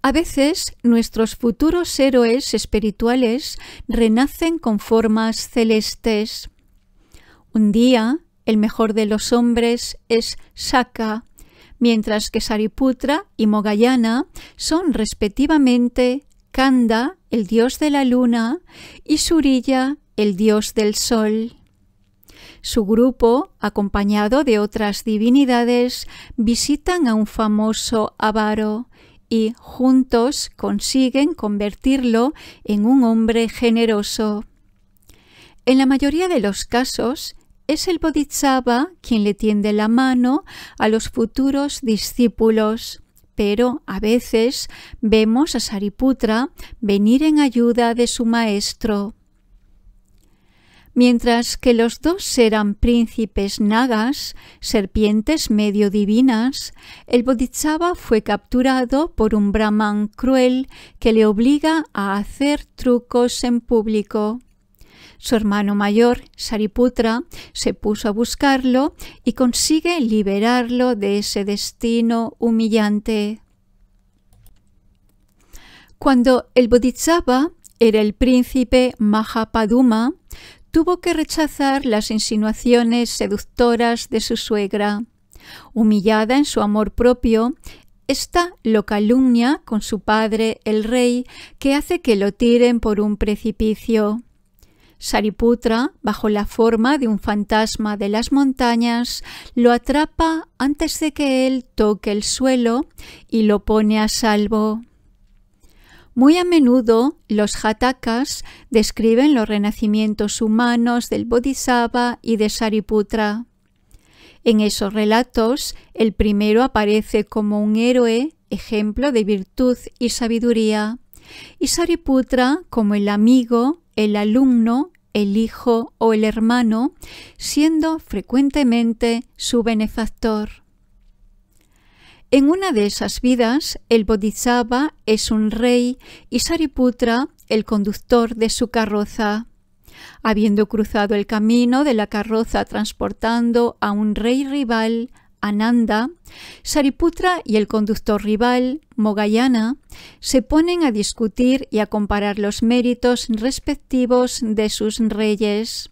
Speaker 1: A veces nuestros futuros héroes espirituales renacen con formas celestes. Un día, el mejor de los hombres es Shaka, mientras que Sariputra y Moggallana son respectivamente Kanda, el dios de la luna, y Surya, el dios del sol. Su grupo, acompañado de otras divinidades, visitan a un famoso avaro y juntos consiguen convertirlo en un hombre generoso. En la mayoría de los casos, es el Bodhisattva quien le tiende la mano a los futuros discípulos, pero a veces vemos a Sariputra venir en ayuda de su maestro. Mientras que los dos eran príncipes nagas, serpientes medio divinas, el Bodhisattva fue capturado por un brahman cruel que le obliga a hacer trucos en público. Su hermano mayor, Sariputra, se puso a buscarlo y consigue liberarlo de ese destino humillante. Cuando el Bodhisattva era el príncipe Mahapaduma, tuvo que rechazar las insinuaciones seductoras de su suegra. Humillada en su amor propio, ésta lo calumnia con su padre, el rey, que hace que lo tiren por un precipicio. Sariputra, bajo la forma de un fantasma de las montañas, lo atrapa antes de que él toque el suelo y lo pone a salvo. Muy a menudo los Jatakas describen los renacimientos humanos del Bodhisattva y de Sariputra. En esos relatos, el primero aparece como un héroe, ejemplo de virtud y sabiduría, y Sariputra como el amigo, el alumno, el hijo o el hermano, siendo frecuentemente su benefactor. En una de esas vidas, el Bodhisattva es un rey y Sariputra el conductor de su carroza. Habiendo cruzado el camino de la carroza transportando a un rey rival, Ananda, Sariputra y el conductor rival, Moggallana, se ponen a discutir y a comparar los méritos respectivos de sus reyes.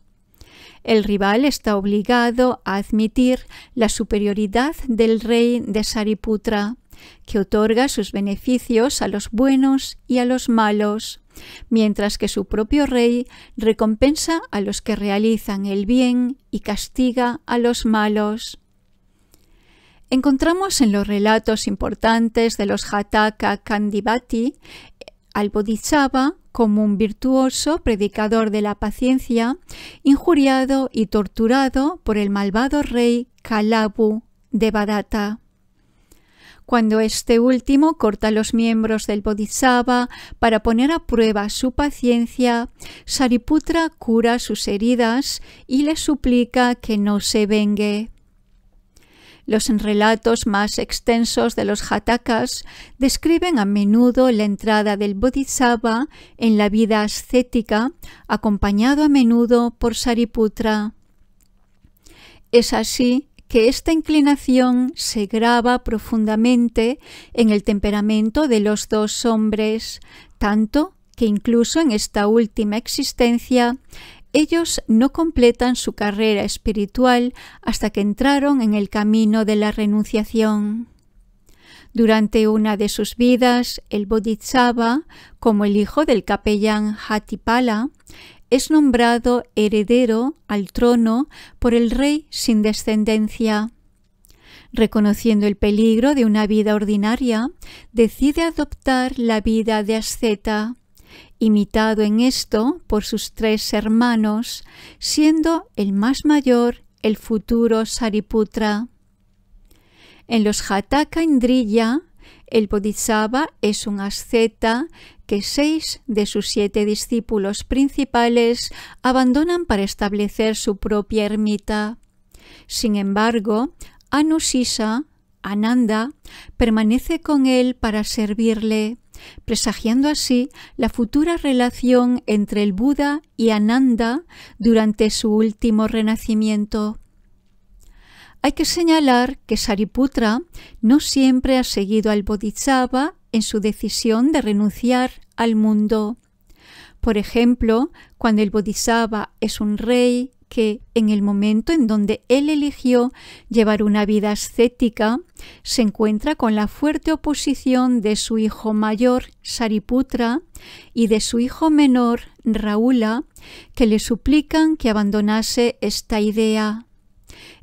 Speaker 1: El rival está obligado a admitir la superioridad del rey de Sariputra, que otorga sus beneficios a los buenos y a los malos, mientras que su propio rey recompensa a los que realizan el bien y castiga a los malos. Encontramos en los relatos importantes de los Jataka Kandivati al Bodhisattva como un virtuoso predicador de la paciencia, injuriado y torturado por el malvado rey Kalabu Devadatta. Cuando este último corta los miembros del Bodhisattva para poner a prueba su paciencia, Sariputra cura sus heridas y le suplica que no se vengue. Los relatos más extensos de los Jatakas describen a menudo la entrada del Bodhisattva en la vida ascética, acompañado a menudo por Sariputra. Es así que esta inclinación se graba profundamente en el temperamento de los dos hombres, tanto que incluso en esta última existencia ellos no completan su carrera espiritual hasta que entraron en el camino de la renunciación. Durante una de sus vidas, el Bodhisattva, como el hijo del capellán Hatipala, es nombrado heredero al trono por el rey sin descendencia. Reconociendo el peligro de una vida ordinaria, decide adoptar la vida de asceta, imitado en esto por sus 3 hermanos, siendo el más mayor el futuro Sariputra. En los Jataka Indriya, el Bodhisattva es un asceta que 6 de sus 7 discípulos principales abandonan para establecer su propia ermita. Sin embargo, Anusisa, Ananda, permanece con él para servirle, presagiando así la futura relación entre el Buda y Ananda durante su último renacimiento. Hay que señalar que Sariputra no siempre ha seguido al Bodhisattva en su decisión de renunciar al mundo. Por ejemplo, cuando el Bodhisattva es un rey que, en el momento en donde él eligió llevar una vida ascética, se encuentra con la fuerte oposición de su hijo mayor, Sariputra, y de su hijo menor, Rahula, que le suplican que abandonase esta idea.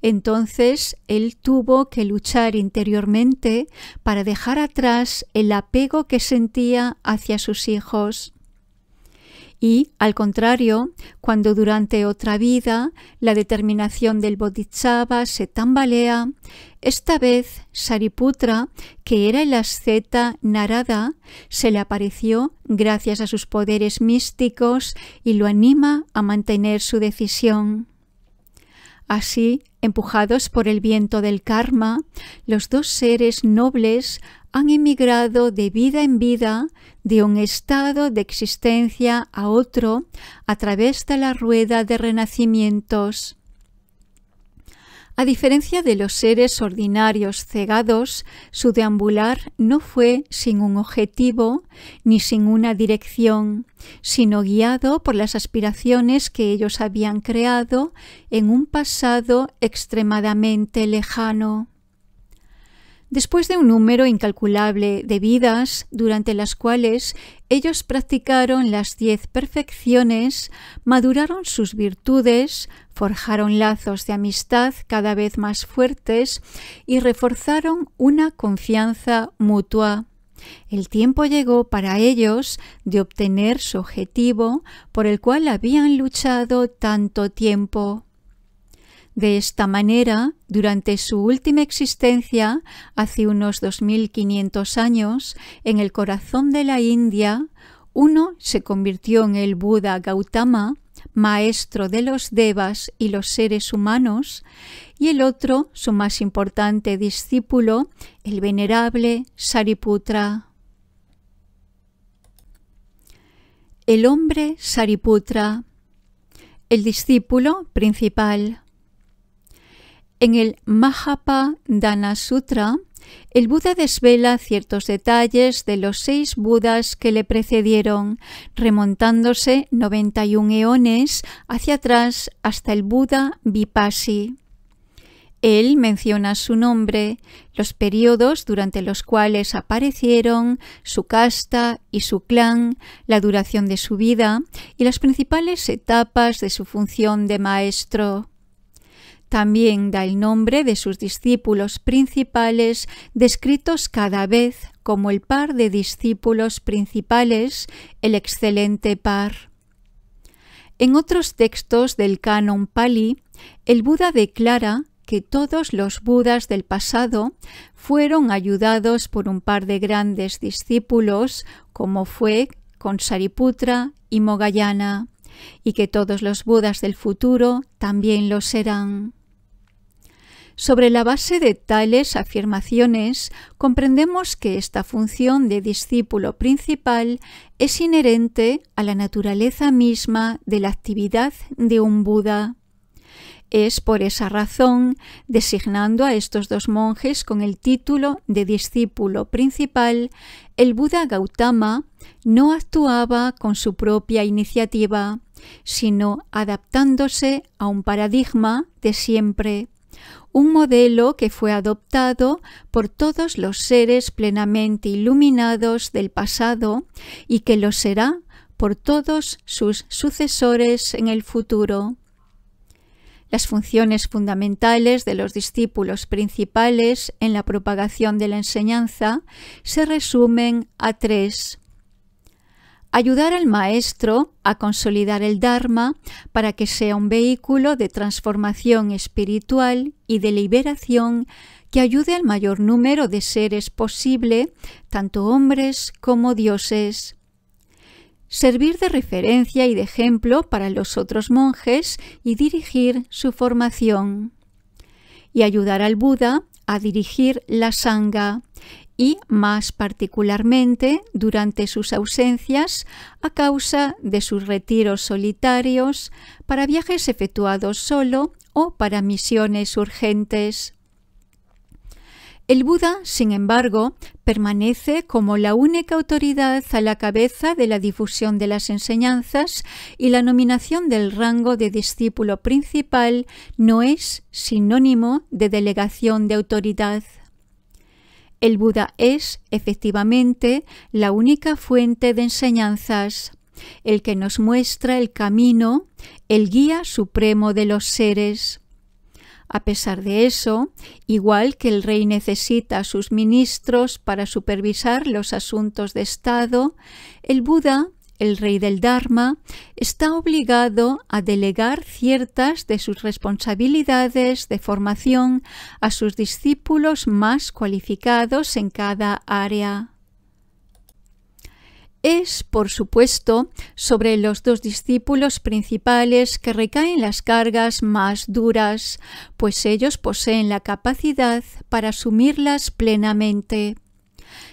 Speaker 1: Entonces él tuvo que luchar interiormente para dejar atrás el apego que sentía hacia sus hijos. Y, al contrario, cuando durante otra vida la determinación del Bodhisattva se tambalea, esta vez Sariputra, que era el asceta Narada, se le apareció gracias a sus poderes místicos y lo anima a mantener su decisión. Así, empujados por el viento del karma, los 2 seres nobles han emigrado de vida en vida, de un estado de existencia a otro, a través de la rueda de renacimientos. A diferencia de los seres ordinarios cegados, su deambular no fue sin un objetivo ni sin una dirección, sino guiado por las aspiraciones que ellos habían creado en un pasado extremadamente lejano. Después de un número incalculable de vidas durante las cuales ellos practicaron las 10 perfecciones, maduraron sus virtudes, forjaron lazos de amistad cada vez más fuertes y reforzaron una confianza mutua. El tiempo llegó para ellos de obtener su objetivo por el cual habían luchado tanto tiempo. De esta manera, durante su última existencia, hace unos 2500 años, en el corazón de la India, uno se convirtió en el Buda Gautama, maestro de los devas y los seres humanos, y el otro, su más importante discípulo, el venerable Sariputra. El hombre Sariputra, el discípulo principal. En el Mahapadana Sutra, el Buda desvela ciertos detalles de los 6 Budas que le precedieron, remontándose 91 eones hacia atrás hasta el Buda Vipassi. Él menciona su nombre, los periodos durante los cuales aparecieron, su casta y su clan, la duración de su vida y las principales etapas de su función de maestro. También da el nombre de sus discípulos principales, descritos cada vez como el par de discípulos principales, el excelente par. En otros textos del canon Pali, el Buda declara que todos los Budas del pasado fueron ayudados por un par de grandes discípulos, como fue con Sariputra y Moggallana, y que todos los Budas del futuro también lo serán. Sobre la base de tales afirmaciones, comprendemos que esta función de discípulo principal es inherente a la naturaleza misma de la actividad de un Buda. Es por esa razón, designando a estos dos monjes con el título de discípulo principal, el Buda Gautama no actuaba con su propia iniciativa, sino adaptándose a un paradigma de siempre, un modelo que fue adoptado por todos los seres plenamente iluminados del pasado y que lo será por todos sus sucesores en el futuro. Las funciones fundamentales de los discípulos principales en la propagación de la enseñanza se resumen a 3. Ayudar al maestro a consolidar el Dharma para que sea un vehículo de transformación espiritual y de liberación que ayude al mayor número de seres posible, tanto hombres como dioses. Servir de referencia y de ejemplo para los otros monjes y dirigir su formación. Y ayudar al Buda a dirigir la Sangha, y más particularmente durante sus ausencias a causa de sus retiros solitarios, para viajes efectuados solo o para misiones urgentes. El Buda, sin embargo, permanece como la única autoridad a la cabeza de la difusión de las enseñanzas y la nominación del rango de discípulo principal no es sinónimo de delegación de autoridad. El Buda es, efectivamente, la única fuente de enseñanzas, el que nos muestra el camino, el guía supremo de los seres. A pesar de eso, igual que el rey necesita a sus ministros para supervisar los asuntos de Estado, el Buda, el rey del Dharma, está obligado a delegar ciertas de sus responsabilidades de formación a sus discípulos más cualificados en cada área. Es, por supuesto, sobre los dos discípulos principales que recaen las cargas más duras, pues ellos poseen la capacidad para asumirlas plenamente.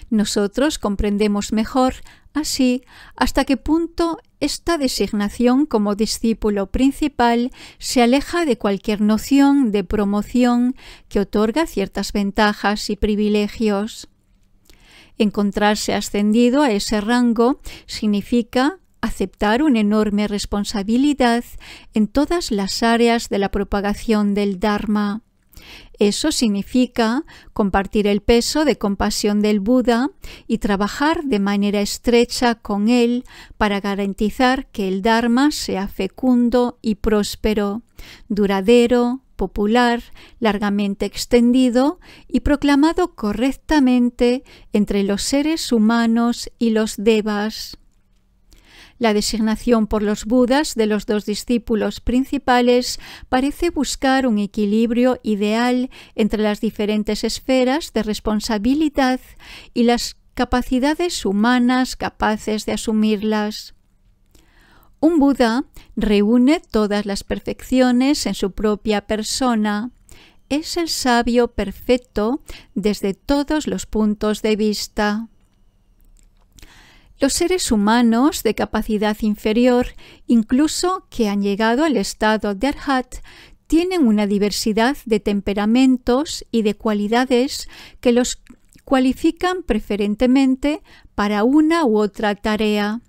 Speaker 1: Nosotros comprendemos mejor, así, hasta qué punto esta designación como discípulo principal se aleja de cualquier noción de promoción que otorga ciertas ventajas y privilegios. Encontrarse ascendido a ese rango significa aceptar una enorme responsabilidad en todas las áreas de la propagación del Dharma. Eso significa compartir el peso de compasión del Buda y trabajar de manera estrecha con él para garantizar que el Dharma sea fecundo y próspero, duradero, popular, largamente extendido y proclamado correctamente entre los seres humanos y los devas. La designación por los Budas de los dos discípulos principales parece buscar un equilibrio ideal entre las diferentes esferas de responsabilidad y las capacidades humanas capaces de asumirlas. Un Buda reúne todas las perfecciones en su propia persona. Es el sabio perfecto desde todos los puntos de vista. Los seres humanos de capacidad inferior, incluso que han llegado al estado de Arhat, tienen una diversidad de temperamentos y de cualidades que los cualifican preferentemente para una u otra tarea.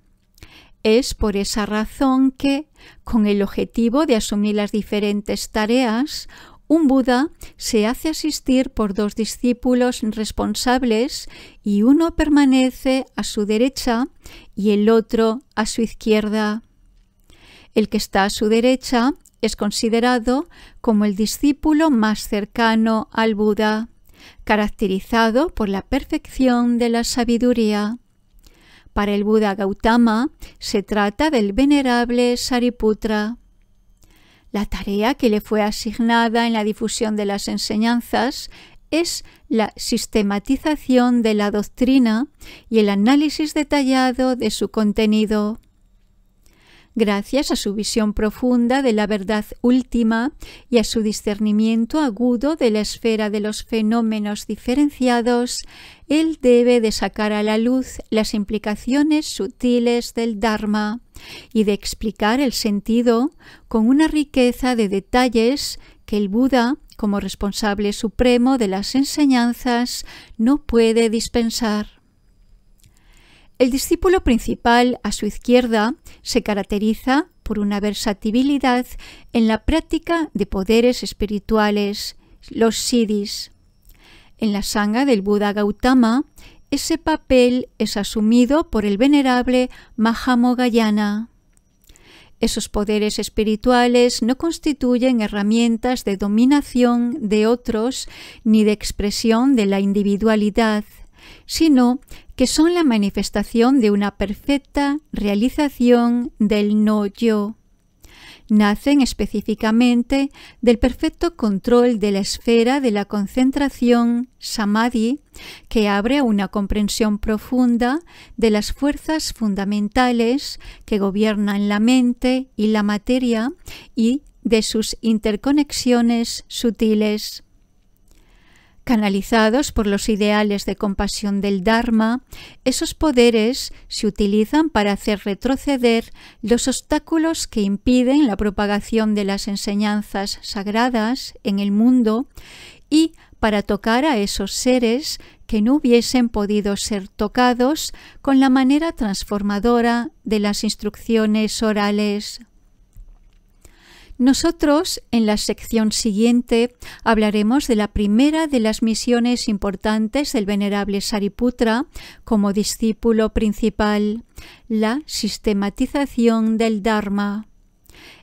Speaker 1: Es por esa razón que, con el objetivo de asumir las diferentes tareas, un Buda se hace asistir por dos discípulos responsables y uno permanece a su derecha y el otro a su izquierda. El que está a su derecha es considerado como el discípulo más cercano al Buda, caracterizado por la perfección de la sabiduría. Para el Buda Gautama se trata del venerable Sariputra. La tarea que le fue asignada en la difusión de las enseñanzas es la sistematización de la doctrina y el análisis detallado de su contenido. Gracias a su visión profunda de la verdad última y a su discernimiento agudo de la esfera de los fenómenos diferenciados, él debe de sacar a la luz las implicaciones sutiles del Dharma y de explicar el sentido con una riqueza de detalles que el Buda, como responsable supremo de las enseñanzas, no puede dispensar. El discípulo principal, a su izquierda, se caracteriza por una versatilidad en la práctica de poderes espirituales, los siddhis. En la sangha del Buda Gautama, ese papel es asumido por el venerable Mahamogayana. Esos poderes espirituales no constituyen herramientas de dominación de otros ni de expresión de la individualidad, sino que son la manifestación de una perfecta realización del no-yo. Nacen específicamente del perfecto control de la esfera de la concentración samadhi, que abre a una comprensión profunda de las fuerzas fundamentales que gobiernan la mente y la materia y de sus interconexiones sutiles. Canalizados por los ideales de compasión del Dharma, esos poderes se utilizan para hacer retroceder los obstáculos que impiden la propagación de las enseñanzas sagradas en el mundo y para tocar a esos seres que no hubiesen podido ser tocados con la manera transformadora de las instrucciones orales. Nosotros, en la sección siguiente, hablaremos de la primera de las misiones importantes del venerable Sariputra como discípulo principal, la sistematización del Dharma.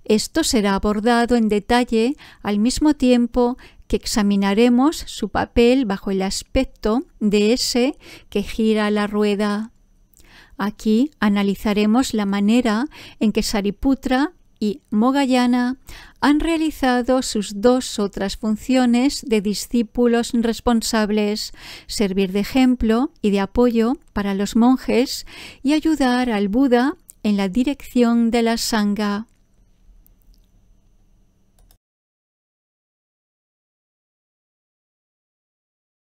Speaker 1: Esto será abordado en detalle al mismo tiempo que examinaremos su papel bajo el aspecto de ese que gira la rueda. Aquí analizaremos la manera en que Sariputra y Mogayana han realizado sus dos otras funciones de discípulos responsables, servir de ejemplo y de apoyo para los monjes y ayudar al Buda en la dirección de la sangha.